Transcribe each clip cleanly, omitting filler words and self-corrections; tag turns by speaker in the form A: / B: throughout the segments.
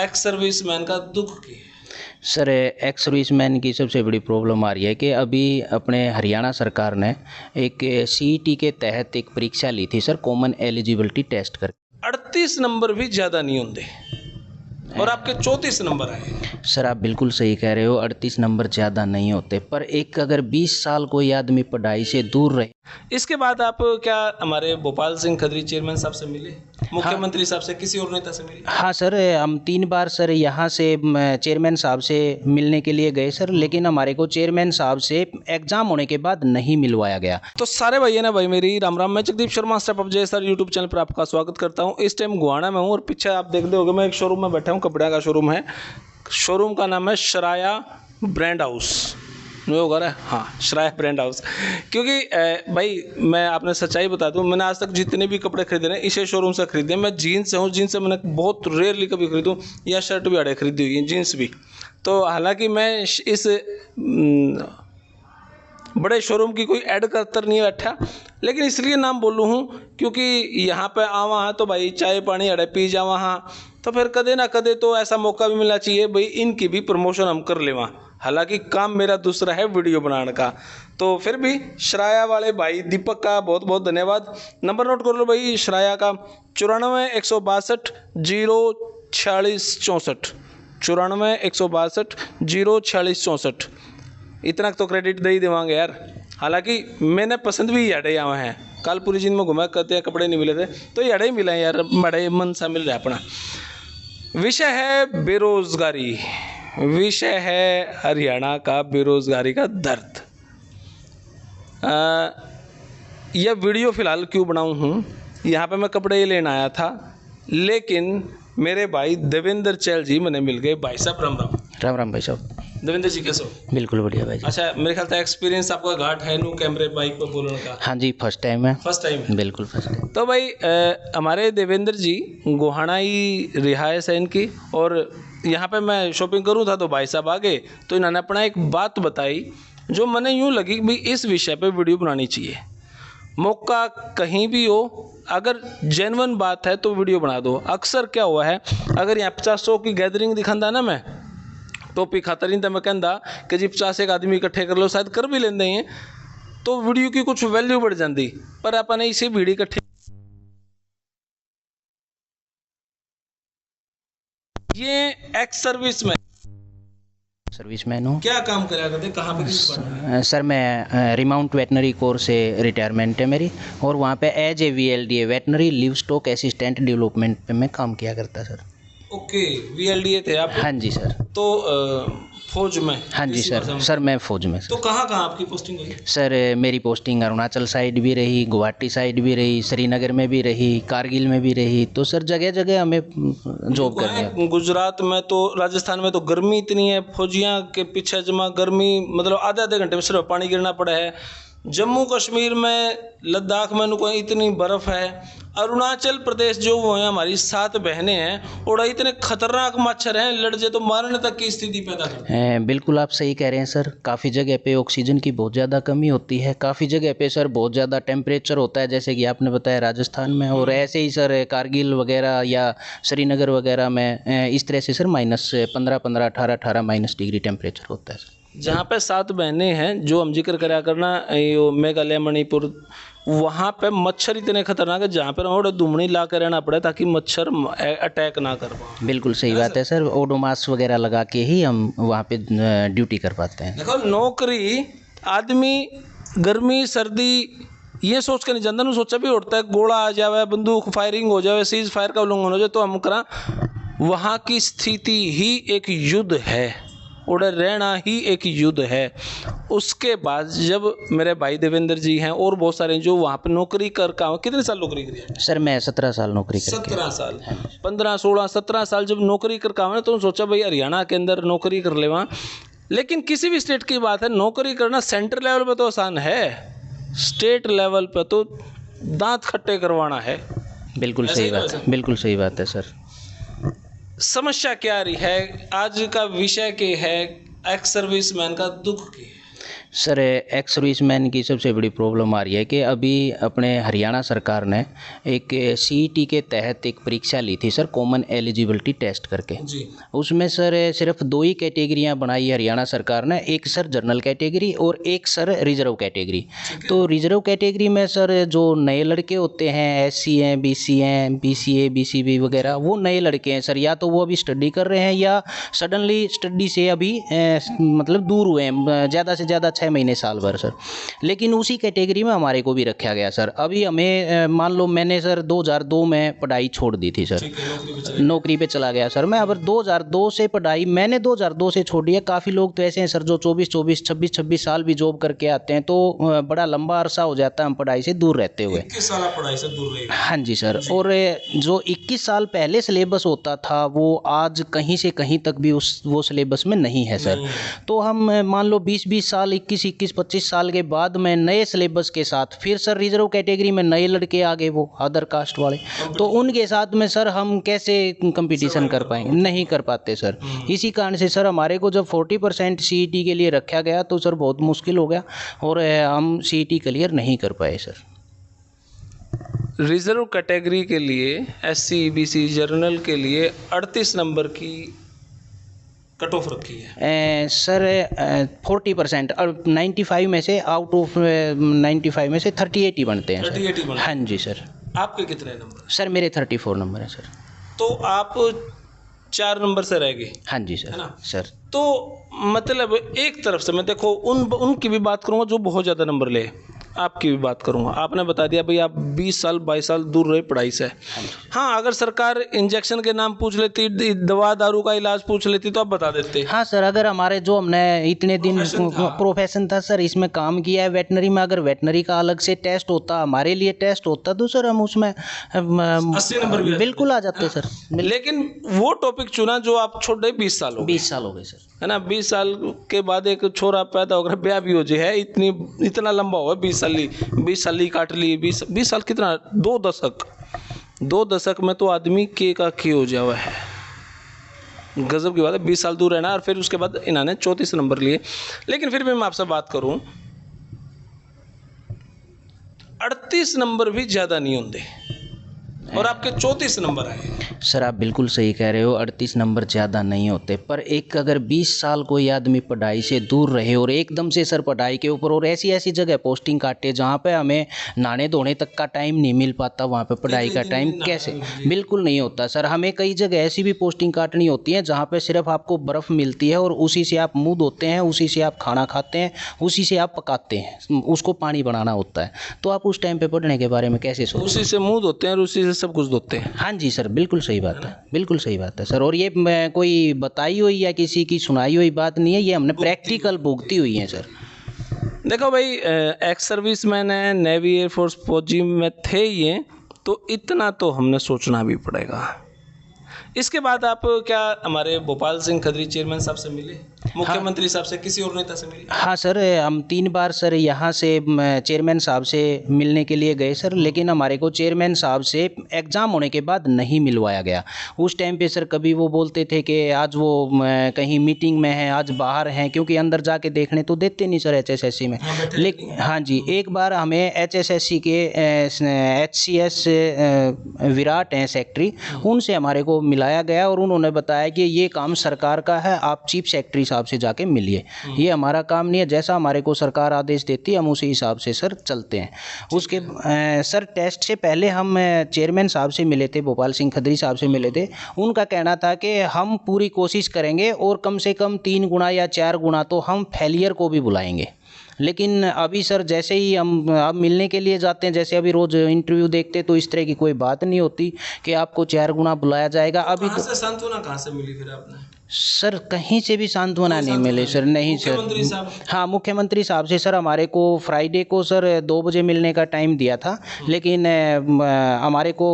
A: Ex serviceman का दुख की है?
B: सर एक्स सर्विसमैन की सबसे बड़ी प्रॉब्लम आ रही है कि अभी अपने हरियाणा सरकार ने एक सीईटी के तहत एक परीक्षा ली थी सर, कॉमन एलिजिबिलिटी टेस्ट कर
A: 38 नंबर भी ज़्यादा नहीं होंगे और आपके 34 नंबर आए।
B: सर आप बिल्कुल सही कह रहे हो, 38 नंबर ज़्यादा नहीं होते, पर एक अगर 20 साल कोई आदमी पढ़ाई से दूर रहे।
A: इसके बाद आप क्या हमारे भोपाल सिंह खत्री चेयरमैन साहब से मिले, मुख्यमंत्री साहब से, किसी और नेता से मिले?
B: हाँ सर, हम 3 बार सर यहाँ से चेयरमैन साहब से मिलने के लिए गए सर, लेकिन हमारे को चेयरमैन साहब से एग्ज़ाम होने के बाद नहीं मिलवाया गया।
A: तो सारे भाई ना भाई मेरी राम राम, मैं जगदीप शर्मा स्टेप अप जय सर यूट्यूब चैनल पर आपका स्वागत करता हूँ। इस टाइम गुहाना में हूँ और पीछे आप देख रहे होगे मैं एक शोरूम में बैठा हूँ, कपड़े का शोरूम है। शोरूम का नाम है श्राया ब्रांड हाउस, होगा ना? हाँ, श्राया ब्रांड हाउस। क्योंकि भाई मैं आपने सच्चाई बता दूं, मैंने आज तक जितने भी कपड़े खरीदे हैं इसे शोरूम से खरीदे। मैं जीन्स से हूँ, जीन्स से मैंने बहुत रेयरली कभी खरीदूँ, या शर्ट भी आड़े खरीदी हुई है, जीन्स भी। तो हालांकि मैं इस बड़े शोरूम की कोई ऐड करतर नहीं बैठा, लेकिन इसलिए नाम बोलूँ हूँ क्योंकि यहाँ पे आवा हाँ तो भाई चाय पानी अड़े पी जावा हाँ, तो फिर कदे ना कदे तो ऐसा मौका भी मिलना चाहिए भाई इनकी भी प्रमोशन हम कर लेवा। हालांकि काम मेरा दूसरा है वीडियो बनाने का, तो फिर भी श्राया वाले भाई दीपक का बहुत बहुत धन्यवाद। नंबर नोट कर लो भाई श्राया का 94 162 046 64, 94 162 046 64। इतना तो क्रेडिट दे ही देवांगे यार। हालांकि मैंने पसंद भी याडे आवे हैं, कल पूरी दिन में घुमा करते कपड़े नहीं मिले थे तो याडे ही मिले यार, बड़े मन सा मिल रहा है अपना। विषय है बेरोजगारी, विषय है हरियाणा का बेरोजगारी का दर्द। यह वीडियो फ़िलहाल क्यों बनाऊँ हूँ, यहाँ पे मैं कपड़े लेने आया था, लेकिन मेरे भाई देवेंद्र चैल जी मैंने मिल गए। भाई साहब राम राम।
B: राम राम भाई साहब।
A: देवेंद्र जी कैसे हो?
B: बिल्कुल बढ़िया भाई जी।
A: अच्छा, मेरे ख्याल से एक्सपीरियंस आपका घाट है नो कैमरे बाइक पर बोलने का?
B: हाँ जी, फर्स्ट टाइम है।
A: फर्स्ट टाइम है?
B: बिल्कुल फर्स्ट टाइम।
A: तो भाई हमारे देवेंद्र जी गोहाना ही रिहायश है इनकी, और यहाँ पे मैं शॉपिंग करूँ था तो भाई साहब आ गए, तो इन्होंने अपना एक बात बताई जो मैंने यूँ लगी कि भाई इस विषय पे वीडियो बनानी चाहिए। मौका कहीं भी हो, अगर जेन्युइन बात है तो वीडियो बना दो। अक्सर क्या हुआ है, अगर यहाँ 50 की गैदरिंग दिखाता ना मैं टोपी खातर नहीं, तो मैं कहता कि जी 50 एक आदमी इकट्ठे कर लो, शायद कर भी लेंदे हैं तो वीडियो की कुछ वैल्यू बढ़ जाती, पर अपने इसे भीड़ इकट्ठे। ये एक्स
B: सर्विसमैन हूँ।
A: क्या काम करा करते, कहाँ पे?
B: सर मैं रिमाउंट वेटनरी कोर्स से रिटायरमेंट है मेरी, और वहाँ पे as a VLDA veterinary livestock assistant development पे मैं काम किया करता सर।
A: ओके, VLDA थे आप?
B: हाँ जी सर।
A: तो फौज में?
B: हाँ जी सर, सर मैं फौज में सर।
A: तो कहाँ कहाँ आपकी पोस्टिंग हुई?
B: सर मेरी पोस्टिंग अरुणाचल साइड भी रही, गुवाहाटी साइड भी रही, श्रीनगर में भी रही, कारगिल में भी रही, तो सर जगह जगह हमें जॉब करनी है।
A: गुजरात में तो, राजस्थान में तो गर्मी इतनी है, फौजियाँ के पीछे जमा गर्मी, मतलब आधे आधे घंटे में सिर्फ पानी गिरना पड़ा है। जम्मू कश्मीर में, लद्दाख में कोई इतनी बर्फ़ है। अरुणाचल प्रदेश जो वो है हमारी 7 बहनें हैं, और इतने खतरनाक मच्छर हैं, लड़ जाए तो मारने तक की स्थिति पैदा करते हैं।
B: बिल्कुल आप सही कह रहे हैं सर। काफ़ी जगह पे ऑक्सीजन की बहुत ज़्यादा कमी होती है, काफ़ी जगह पे सर बहुत ज़्यादा टेम्परेचर होता है, जैसे कि आपने बताया राजस्थान में, और ऐसे ही सर कारगिल वगैरह या श्रीनगर वगैरह में इस तरह से सर -15 18 माइनस डिग्री टेम्परेचर होता है सर।
A: जहाँ पे 7 बहनें हैं जो हम जिक्र करा करना, ये मेघालय मणिपुर, वहाँ पे मच्छर इतने खतरनाक है जहाँ पर हमें धूमनी ला कर रहना पड़े ताकि मच्छर अटैक ना कर पाए।
B: बिल्कुल सही बात है सर, ओडोमास वगैरह लगा के ही हम वहाँ पे ड्यूटी कर पाते हैं।
A: देखो नौकरी आदमी गर्मी सर्दी ये सोच कर नहीं जानता, ना सोचा भी उठता है गोला आ जाए, बंदूक फायरिंग हो जाए, सीज फायर का उल्लंघन हो जाए तो हम करा। वहाँ की स्थिति ही एक युद्ध है, उड़े रहना ही एक युद्ध है। उसके बाद जब मेरे भाई देवेंद्र जी हैं और बहुत सारे जो वहाँ पर नौकरी कर का, कितने साल नौकरी करी है?
B: सर मैं 17 साल नौकरी कर।
A: 17 साल, 15 16 17 साल जब नौकरी कर का, तो सोचा भाई हरियाणा के अंदर नौकरी कर ले वहाँ। लेकिन किसी भी स्टेट की बात है, नौकरी करना सेंटर लेवल पे तो आसान है, स्टेट लेवल पे तो दांत खट्टे करवाना है।
B: बिल्कुल सही बात है, बिल्कुल सही बात है सर।
A: समस्या क्या रही है, आज का विषय के है एक्स सर्विसमैन का दुख की है।
B: सर एक्स सर्विसमैन की सबसे बड़ी प्रॉब्लम आ रही है कि अभी अपने हरियाणा सरकार ने एक सीईटी के तहत एक परीक्षा ली थी सर, कॉमन एलिजिबिलिटी टेस्ट करके।
A: जी।
B: उसमें सर सिर्फ 2 ही कैटेगरियां बनाई हरियाणा सरकार ने, एक सर जनरल कैटेगरी और एक सर रिजर्व कैटेगरी। तो रिजर्व कैटेगरी में सर जो नए लड़के होते हैं, एससी हैं, बीसी हैं, बीसीए, बीसीबी वगैरह, वो नए लड़के हैं सर, या तो वो अभी स्टडी कर रहे हैं या सडनली स्टडी से अभी मतलब दूर हुए हैं, ज़्यादा से ज़्यादा 6 महीने साल भर सर। लेकिन उसी कैटेगरी में हमारे को भी रखा गया सर। अभी हमें मान लो मैंने सर 2002 में पढ़ाई छोड़ दी थी सर, नौकरी पे चला गया सर मैं। अब 2002 से पढ़ाई मैंने 2002 से छोड़ी है। काफ़ी लोग तो ऐसे हैं सर जो 24-24, 26-26 साल भी जॉब करके आते हैं, तो बड़ा लंबा अरसा हो जाता है हम पढ़ाई से दूर रहते हुए।
A: 21 साल आप पढ़ाई से दूर रहे।
B: हाँ जी सर। और जो 21 साल पहले सिलेबस होता था वो आज कहीं से कहीं तक भी वो सिलेबस में नहीं है सर। तो हम मान लो 20-20 साल, 21-25 साल के बाद में नए सिलेबस के साथ फिर सर रिजर्व कैटेगरी में नए लड़के आ गए, वो अदर कास्ट वाले, तो उनके साथ में सर हम कैसे कंपटीशन कर पाएंगे? नहीं कर पाते सर। इसी कारण से सर हमारे को जब 40% सीईटी के लिए रखा गया तो सर बहुत मुश्किल हो गया और हम सीईटी क्लियर नहीं कर पाए सर।
A: रिजर्व कैटेगरी के लिए, एससी बीसी जनरल के लिए 38 नंबर की कट ऑफ रखी है
B: सर। 40% और 95 में से, आउट ऑफ 95 में से 38 ही बनते हैं
A: 38 ही
B: सर।
A: बनते हैं।
B: हाँ जी सर।
A: आपके कितने नंबर?
B: सर मेरे 34 नंबर है सर।
A: तो आप 4 नंबर से रह गए।
B: हाँ जी सर।
A: है ना?
B: सर
A: तो मतलब एक तरफ से मैं देखो उनकी भी बात करूंगा जो बहुत ज़्यादा नंबर ले, आपकी भी बात करूंगा। आपने बता दिया भाई आप 20 साल 22 साल दूर रहे पढ़ाई से। हाँ, अगर सरकार इंजेक्शन के नाम पूछ लेती, दवा दारू का इलाज पूछ लेती तो आप बता देते।
B: हाँ सर, अगर हमारे जो हमने इतने दिन प्रोफेशन था सर, इसमें काम किया है वेटनरी में, अगर वेटनरी का अलग से टेस्ट होता, हमारे लिए टेस्ट होता, तो सर हम उसमें
A: 80 नंबर भी
B: बिल्कुल आ जाते सर।
A: लेकिन वो टॉपिक चुना जो आप छोड़ रहे 20 साल हो गए।
B: 20 साल हो गए सर।
A: है ना? 20 साल के बाद एक छोरा पैदा होकर ब्याह भी हो जाए, इतना लंबा हुआ 20 साल काट ली। 20 साल कितना? 2 दशक में तो आदमी के हो जावा है। गजब की बात है। 20 साल दूर रहना और फिर उसके बाद इन्होंने 34 नंबर लिए। लेकिन फिर भी मैं आपसे बात करूं, 38 नंबर भी ज़्यादा नहीं होंगे और आपके 34 नंबर आए।
B: सर आप बिल्कुल सही कह रहे हो, 38 नंबर ज़्यादा नहीं होते, पर एक अगर 20 साल कोई आदमी पढ़ाई से दूर रहे और एकदम से सर पढ़ाई के ऊपर और ऐसी ऐसी जगह पोस्टिंग काटे जहाँ पे हमें नहाने धोने तक का टाइम नहीं मिल पाता, वहाँ पे पढ़ाई का टाइम कैसे? बिल्कुल नहीं होता सर। हमें कई जगह ऐसी भी पोस्टिंग काटनी होती है जहाँ पे सिर्फ आपको बर्फ़ मिलती है और उसी से आप मुँह धोते हैं, उसी से आप खाना खाते हैं, उसी से आप पकाते हैं, उसको पानी बनाना होता है। तो आप उस टाइम पे पढ़ने के बारे में कैसे सोचते?
A: उसी से मुँह धोते हैं और उसी से सब कुछ धोते हैं।
B: हाँ जी सर, बिल्कुल सही बात है, बिल्कुल सही बात है सर। और ये कोई बताई हुई या किसी की सुनाई हुई बात नहीं है, ये हमने प्रैक्टिकल भुगती हुई है सर।
A: देखो भाई, एक्स सर्विस मैन है, नेवी एयरफोर्स फौजी में थे ये, तो इतना तो हमने सोचना भी पड़ेगा। इसके बाद आप क्या हमारे भोपाल सिंह खत्री चेयरमैन साहब से मिले? मुख्यमंत्री साहब से, किसी और नेता से मिले?
B: हाँ सर, हम 3 बार सर यहाँ से चेयरमैन साहब से मिलने के लिए गए सर, लेकिन हमारे को चेयरमैन साहब से एग्ज़ाम होने के बाद नहीं मिलवाया गया। उस टाइम पे सर कभी वो बोलते थे कि आज वो कहीं मीटिंग में है, आज बाहर हैं, क्योंकि अंदर जाके देखने तो देते नहीं सर HSSC में। लेकिन हाँ जी, एक बार हमें HSSC के HCS विराट हैं सेक्रेटरी, उनसे हमारे को मिलाया गया और उन्होंने बताया कि ये काम सरकार का है, आप चीफ सेक्रेटरी साहब से जाके मिलिए, ये हमारा काम नहीं है, जैसा हमारे को सरकार आदेश देती है हम उसी हिसाब से सर चलते हैं। उसके सर टेस्ट से पहले हम चेयरमैन साहब से मिले थे, भोपाल सिंह खत्री साहब से मिले थे। उनका कहना था कि हम पूरी कोशिश करेंगे और कम से कम 3 गुना या 4 गुना तो हम फेलियर को भी बुलाएंगे। लेकिन अभी सर जैसे ही हम अब मिलने के लिए जाते हैं, जैसे अभी रोज़ इंटरव्यू देखते, तो इस तरह की कोई बात नहीं होती कि आपको 4 गुना बुलाया जाएगा। अभी
A: कहाँ से सांत्वना कहाँ से मिली फिर आपने?
B: सर कहीं से भी सांत्वना नहीं मिले सर, नहीं सर।
A: मुख्यमंत्री साहब?
B: हाँ, मुख्यमंत्री साहब से सर हमारे को फ्राइडे को सर 2 बजे मिलने का टाइम दिया था, लेकिन हमारे को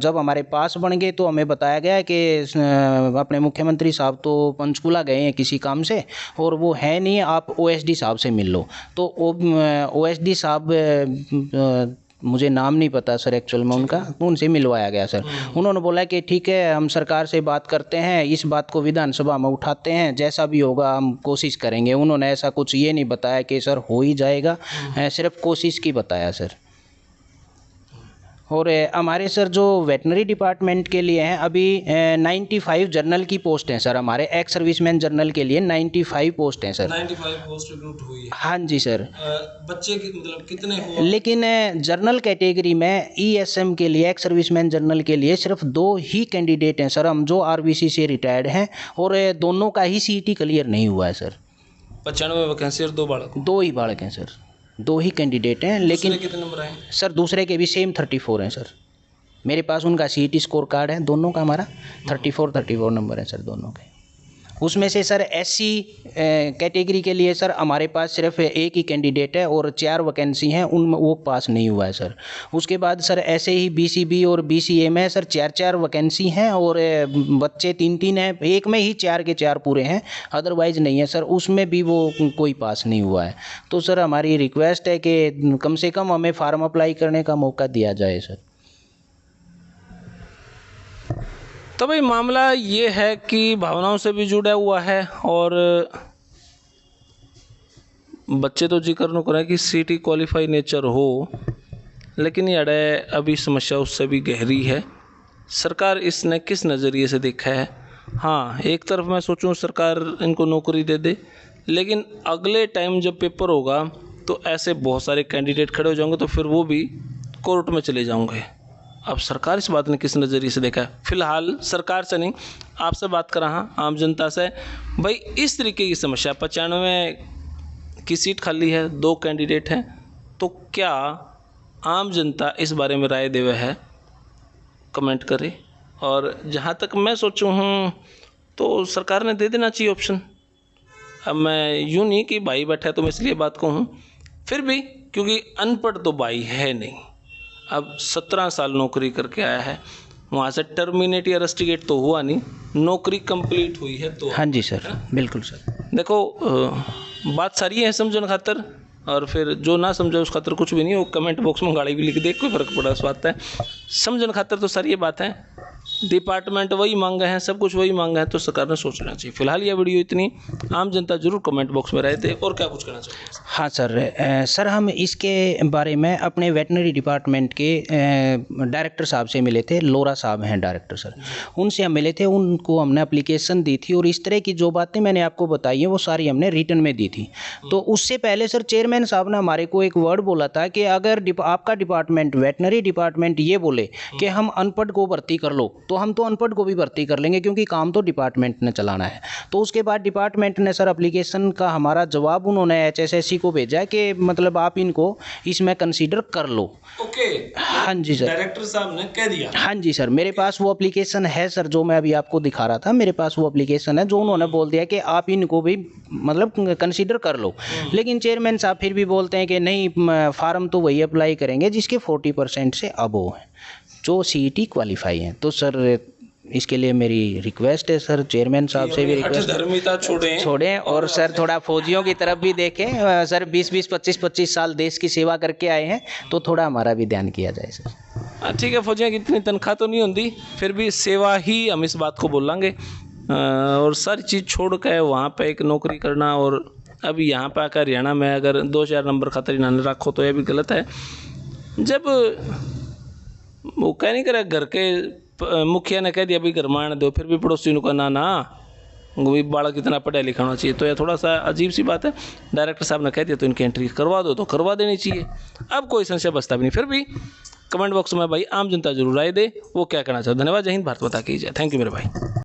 B: जब हमारे पास बन गए तो हमें बताया गया कि अपने मुख्यमंत्री साहब तो पंचकुला गए हैं किसी काम से और वो है नहीं, आप OSD साहब से मिल लो। तो OSD साहब मुझे नाम नहीं पता सर एक्चुअल में उनका, उनसे मिलवाया गया सर। उन्होंने बोला कि ठीक है हम सरकार से बात करते हैं, इस बात को विधानसभा में उठाते हैं, जैसा भी होगा हम कोशिश करेंगे। उन्होंने ऐसा कुछ ये नहीं बताया कि सर हो ही जाएगा, सिर्फ कोशिश की बताया सर। और हमारे सर जो वेटनरी डिपार्टमेंट के लिए हैं अभी 95 जर्नल की पोस्ट हैं सर, हमारे एक्स सर्विसमैन जर्नल के लिए 95 पोस्ट हैं सर।
A: 95 पोस्ट रिक्रूट हुई है।
B: हाँ जी सर।
A: बच्चे की मतलब कितने हो?
B: लेकिन जर्नल कैटेगरी में ESM के लिए, एक्स सर्विसमैन जर्नल के लिए सिर्फ 2 ही कैंडिडेट हैं सर, हम जो RBC से रिटायर्ड हैं, और दोनों का ही CET क्लियर नहीं हुआ है सर।
A: 95 वैकेंसी और 2 बालक?
B: 2 ही बालक हैं सर, 2 ही कैंडिडेट हैं। लेकिन
A: कितने नंबर आए
B: सर? दूसरे के भी सेम 34 हैं सर। मेरे पास उनका CET स्कोर कार्ड है, दोनों का हमारा 34 नंबर है सर दोनों के। उसमें से सर SC कैटेगरी के लिए सर हमारे पास सिर्फ 1 ही कैंडिडेट है और 4 वैकेंसी हैं, उनमें वो पास नहीं हुआ है सर। उसके बाद सर ऐसे ही BCB और BCA में सर 4 वैकेंसी हैं और बच्चे 3 हैं, एक में ही 4 के 4 पूरे हैं, अदरवाइज़ नहीं है सर, उसमें भी वो कोई पास नहीं हुआ है। तो सर हमारी रिक्वेस्ट है कि कम से कम हमें फार्म अप्लाई करने का मौका दिया जाए सर।
A: तो भाई मामला ये है कि भावनाओं से भी जुड़ा हुआ है, और बच्चे तो जिक्र न करें कि CET क्वालिफाई नेचर हो, लेकिन ये अभी समस्या उससे भी गहरी है। सरकार इसने किस नज़रिए से देखा है? हाँ, एक तरफ मैं सोचूं सरकार इनको नौकरी दे दे, लेकिन अगले टाइम जब पेपर होगा तो ऐसे बहुत सारे कैंडिडेट खड़े हो जाएंगे, तो फिर वो भी कोर्ट में चले जाएंगे। अब सरकार इस बात ने किस नज़रिए से देखा है? फिलहाल सरकार से नहीं, आपसे बात कर रहा, आम जनता से। भाई इस तरीके की समस्या, 95 की सीट खाली है, 2 कैंडिडेट हैं, तो क्या आम जनता इस बारे में राय दे हुए है? कमेंट करें। और जहाँ तक मैं सोचूं हूँ तो सरकार ने दे देना चाहिए ऑप्शन। अब मैं यूँ नहीं कि भाई बैठा है तो मैं इसलिए बात कहूँ, फिर भी क्योंकि अनपढ़ तो भाई है नहीं, अब 17 साल नौकरी करके आया है, वहाँ से टर्मिनेट या रस्टिकेट तो हुआ नहीं, नौकरी कंप्लीट हुई है तो।
B: हाँ जी सर, बिल्कुल सर।
A: देखो बात सारी है समझन खातर, और फिर जो ना समझे उस खातर कुछ भी नहीं, वो कमेंट बॉक्स में गाड़ी भी लिख दे, कोई फर्क पड़ा उस बात है। समझन खातर तो सारी ये बात है, डिपार्टमेंट वही मांगे हैं, सब कुछ वही मांगा है, तो सरकार ने सोचना चाहिए। फिलहाल यह वीडियो इतनी, आम जनता जरूर कमेंट बॉक्स में राय दे। और क्या कुछ कहना चाहिए?
B: हाँ सर, सर हम इसके बारे में अपने वेटनरी डिपार्टमेंट के डायरेक्टर साहब से मिले थे, लोरा साहब हैं डायरेक्टर सर, उनसे हम मिले थे, उनको हमने एप्लीकेशन दी थी, और इस तरह की जो बातें मैंने आपको बताई हैं वो सारी हमने रिटर्न में दी थी। तो उससे पहले सर चेयरमैन साहब ने हमारे को एक वर्ड बोला था कि अगर आपका डिपार्टमेंट, वेटनरी डिपार्टमेंट ये बोले कि हम अनपढ़ को भर्ती कर लो, तो हम तो अनपढ़ को भी भर्ती कर लेंगे, क्योंकि काम तो डिपार्टमेंट ने चलाना है। तो उसके बाद डिपार्टमेंट ने सर एप्लीकेशन का हमारा जवाब उन्होंने HSSC को भेजा कि मतलब आप इनको इसमें कंसीडर कर लो।
A: ओके।
B: हाँ जी सर,
A: डायरेक्टर साहब ने कह दिया।
B: हाँ जी सर, मेरे पास वो एप्लीकेशन है सर, जो मैं अभी आपको दिखा रहा था, मेरे पास वो एप्लीकेशन है जो उन्होंने बोल दिया कि आप इनको भी मतलब कंसीडर कर लो। लेकिन चेयरमैन साहब फिर भी बोलते हैं कि नहीं, फार्म तो वही अप्लाई करेंगे जिसके 40% से अबव हैं, जो CET क्वालिफाई हैं। तो सर इसके लिए मेरी रिक्वेस्ट है सर, चेयरमैन साहब से भी रिक्वेस्ट
A: धर्मिता छोड़ें,
B: और सर थोड़ा फौजियों की तरफ भी देखें सर, 20-20, 25-25 साल देश की सेवा करके आए हैं, तो थोड़ा हमारा भी ध्यान किया जाए सर।
A: ठीक है, फौजियों की इतनी तनख्वाह तो नहीं होती, फिर भी सेवा ही हम इस बात को बोलेंगे, और सारी चीज़ छोड़ कर वहाँ पे एक नौकरी करना, और अब यहाँ पे आकर हरियाणा में अगर 2-4 नंबर खातर इन्होंने रखो तो यह भी गलत है। जब वो कह नहीं करे, घर के मुखिया ने कह दिया भाई घर में आने दो, फिर भी पड़ोसी ने कहा ना भी बालक कितना पढ़ा लिखा होना चाहिए, तो यह थोड़ा सा अजीब सी बात है। डायरेक्टर साहब ने कह दिया तो इनकी एंट्री करवा दो, तो करवा देनी चाहिए, अब कोई संशय बचता भी नहीं। फिर भी कमेंट बॉक्स में भाई आम जनता जरूर राय दे, वो क्या कहना चाहते। धन्यवाद, जय हिंद, भारत माता की जय। थैंक यू मेरे भाई।